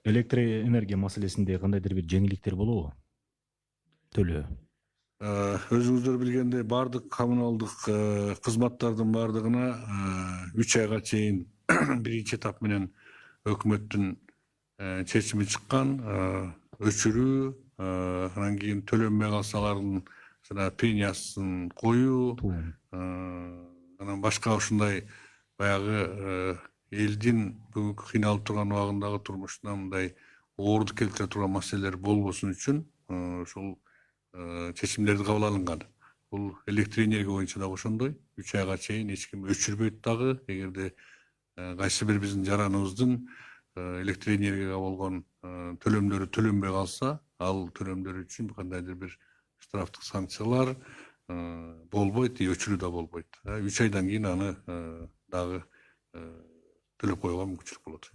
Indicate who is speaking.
Speaker 1: Электр энергия маселесинде кандайдыр бир жеңилдиктер болобу? Төлөө.
Speaker 2: Өзүңүздөр билгендей баардык коммуналдык кызматтардын баардыгына 3 айга чейин биринчи этап менен өкмөттүн чечими чыккан. Өчүрүү, анан кийин төлөнбөй калса алардын премиясын коюу, анан башка ушундай баягы элдин бүгүнкү кыйналып турган убагындагы турмушуна мындай оорду келтире турган маселелер болбосун үчүн ушул чечимдерди кабыл алынган. Бул электр энергия боюнча дагы ошондой 3 айга чейин эч ким өчүрбөйт дагы. Эгерде кайсы бир биздин жараныбыздын электр энергияга болгон төлөмдөрү төлөнбөй калса, ал төлөмдөр үчүн кандайдыр бир штрафтык санкциялар болбойт, өчүрүү да болбойт. 3 айдан кийин аны дагы төлөп коюуга мүмкүнчүлүк болот.